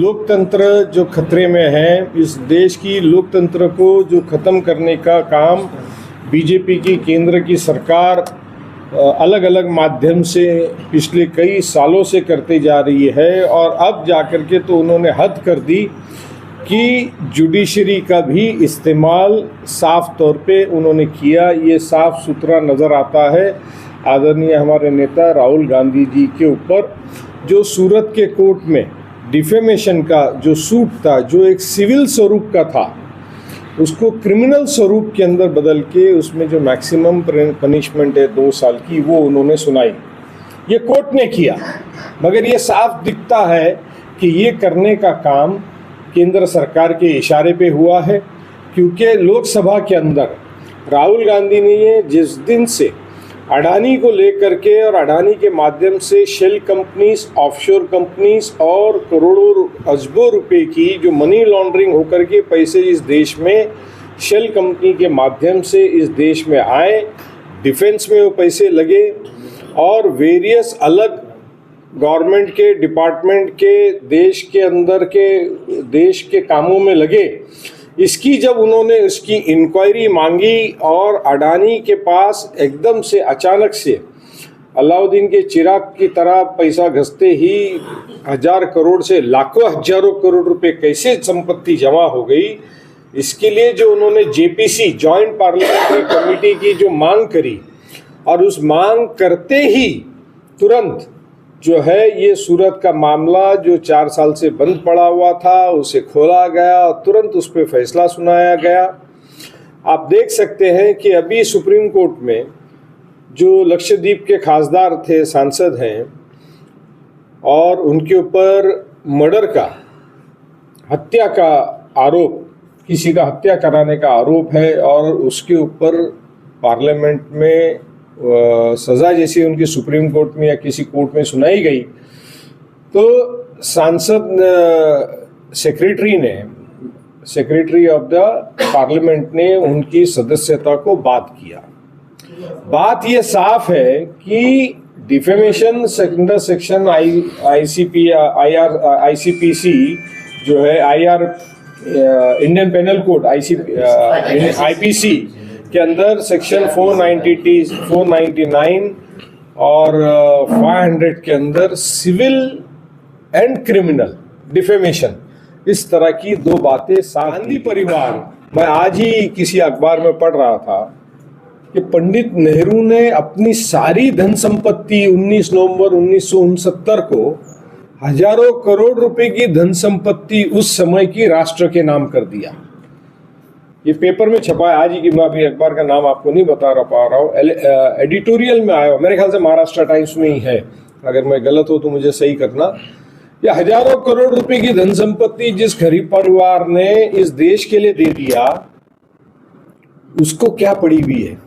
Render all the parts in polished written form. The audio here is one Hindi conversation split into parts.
लोकतंत्र जो खतरे में है, इस देश की लोकतंत्र को जो ख़त्म करने का काम बीजेपी की केंद्र की सरकार अलग अलग माध्यम से पिछले कई सालों से करते जा रही है। और अब जाकर के तो उन्होंने हद कर दी कि जुडिशरी का भी इस्तेमाल साफ तौर पे उन्होंने किया। ये साफ सुथरा नज़र आता है आदरणीय हमारे नेता राहुल गांधी जी के ऊपर, जो सूरत के कोर्ट में डिफेमेशन का जो सूट था, जो एक सिविल स्वरूप का था, उसको क्रिमिनल स्वरूप के अंदर बदल के उसमें जो मैक्सिमम पनिशमेंट है 2 साल की, वो उन्होंने सुनाई। ये कोर्ट ने किया, मगर ये साफ दिखता है कि ये करने का काम केंद्र सरकार के इशारे पे हुआ है, क्योंकि लोकसभा के अंदर राहुल गांधी ने ये जिस दिन से अडानी को लेकर के और अडानी के माध्यम से शेल कंपनीज, ऑफशोर कंपनीज और करोड़ों अरबों रुपए की जो मनी लॉन्ड्रिंग होकर के पैसे इस देश में शेल कंपनी के माध्यम से इस देश में आए, डिफेंस में वो पैसे लगे और वेरियस अलग गवर्नमेंट के डिपार्टमेंट के देश के अंदर के देश के कामों में लगे, इसकी जब उन्होंने इसकी इंक्वायरी मांगी और अडानी के पास एकदम से अचानक से अलाउद्दीन के चिराग की तरह पैसा घसते ही 1000 करोड़ से लाखों हजारों करोड़ रुपए कैसे संपत्ति जमा हो गई, इसके लिए जो उन्होंने जेपीसी जॉइंट पार्लियामेंट्री कमेटी की जो मांग करी, और उस मांग करते ही तुरंत जो है ये सूरत का मामला जो 4 साल से बंद पड़ा हुआ था, उसे खोला गया और तुरंत उस पर फैसला सुनाया गया। आप देख सकते हैं कि अभी सुप्रीम कोर्ट में जो लक्षद्वीप के खासदार थे, सांसद हैं, और उनके ऊपर मर्डर का, हत्या का आरोप, किसी का हत्या कराने का आरोप है, और उसके ऊपर पार्लियामेंट में सज़ा जैसी उनकी सुप्रीम कोर्ट में या किसी कोर्ट में सुनाई गई, तो सांसद सेक्रेटरी ऑफ द पार्लियामेंट ने उनकी सदस्यता को बात किया। बात ये साफ है कि डिफेमेशन सेक्शन आईसीपीसी जो है इंडियन पेनल कोड आईपीसी के अंदर सेक्शन 499 और 500 के अंदर सिविल एंड क्रिमिनल डिफेमेशन, इस तरह की 2 बातें। गांधी परिवार, मैं आज ही किसी अखबार में पढ़ रहा था कि पंडित नेहरू ने अपनी सारी धन संपत्ति 19 नवंबर 1969 को हजारों करोड़ रुपए की धन संपत्ति उस समय की राष्ट्र के नाम कर दिया। ये पेपर में छपा है आज ही की, मैं अभी अखबार का नाम आपको नहीं बता पा रहा हूँ, एडिटोरियल में आया, मेरे ख्याल से महाराष्ट्र टाइम्स में ही है, अगर मैं गलत हो तो मुझे सही करना। ये हजारों करोड़ रुपए की धन संपत्ति जिस गरीब परिवार ने इस देश के लिए दे दिया, उसको क्या पड़ी हुई है,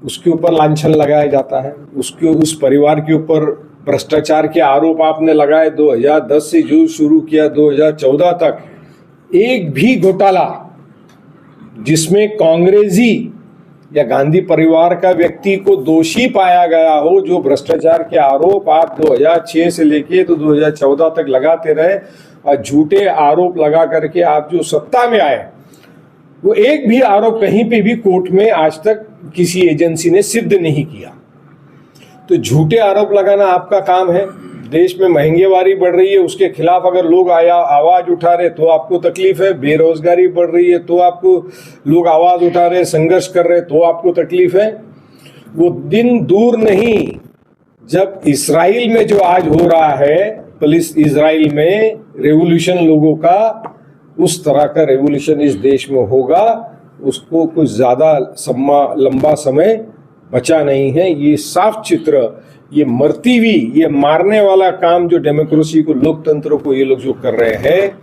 उसके ऊपर लांछन लगाया जाता है, उस परिवार के ऊपर भ्रष्टाचार के आरोप आपने लगाए। 2010 से जो शुरू किया 2014 तक एक भी घोटाला जिसमें कांग्रेसी या गांधी परिवार का व्यक्ति को दोषी पाया गया हो, जो भ्रष्टाचार के आरोप आप 2006 से लेके तो 2014 तक लगाते रहे और झूठे आरोप लगा करके आप जो सत्ता में आए, वो एक भी आरोप कहीं पे भी कोर्ट में आज तक किसी एजेंसी ने सिद्ध नहीं किया। तो झूठे आरोप लगाना आपका काम है। देश में महंगाई बढ़ रही है, उसके खिलाफ अगर लोग आवाज उठा रहे तो आपको तकलीफ है। बेरोजगारी बढ़ रही है तो आपको लोग आवाज उठा रहे, संघर्ष कर रहे तो आपको तकलीफ है। वो दिन दूर नहीं जब इजराइल में जो आज हो रहा है, पुलिस इजराइल में रेवोल्यूशन लोगों का, उस तरह का रेवोल्यूशन इस देश में होगा, उसको कुछ ज्यादा लंबा समय बचा नहीं है। ये साफ चित्र, ये मरती हुई, ये मारने वाला काम जो डेमोक्रेसी को, लोकतंत्र को ये लोग जो कर रहे हैं,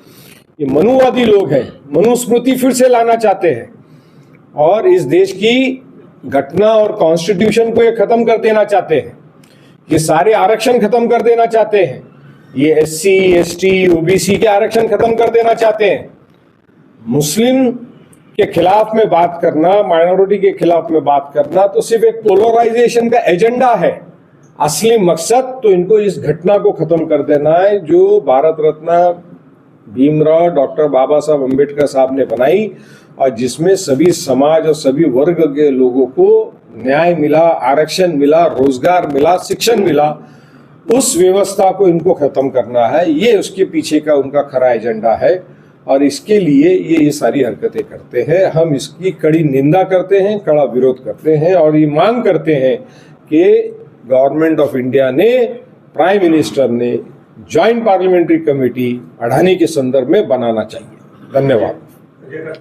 ये मनुवादी लोग हैं, मनुस्मृति फिर से लाना चाहते हैं और इस देश की घटना और कॉन्स्टिट्यूशन को ये खत्म कर देना चाहते हैं। ये सारे आरक्षण खत्म कर देना चाहते हैं, ये एससी, एसटी, ओबीसी के आरक्षण खत्म कर देना चाहते हैं। मुस्लिम के खिलाफ में बात करना, माइनॉरिटी के खिलाफ में बात करना तो सिर्फ एक पोलराइजेशन का एजेंडा है। असली मकसद तो इनको इस घटना को खत्म कर देना है जो भारत रत्न भीमराव डॉक्टर बाबा साहब अम्बेडकर साहब ने बनाई, और जिसमें सभी समाज और सभी वर्ग के लोगों को न्याय मिला, आरक्षण मिला, रोजगार मिला, शिक्षण मिला, उस व्यवस्था को इनको खत्म करना है। ये उसके पीछे का उनका खरा एजेंडा है, और इसके लिए ये सारी हरकतें करते हैं। हम इसकी कड़ी निंदा करते हैं, कड़ा विरोध करते हैं, और ये मांग करते हैं कि गवर्नमेंट ऑफ इंडिया ने, प्राइम मिनिस्टर ने ज्वाइंट पार्लियामेंट्री कमेटी अडानी के संदर्भ में बनाना चाहिए। धन्यवाद।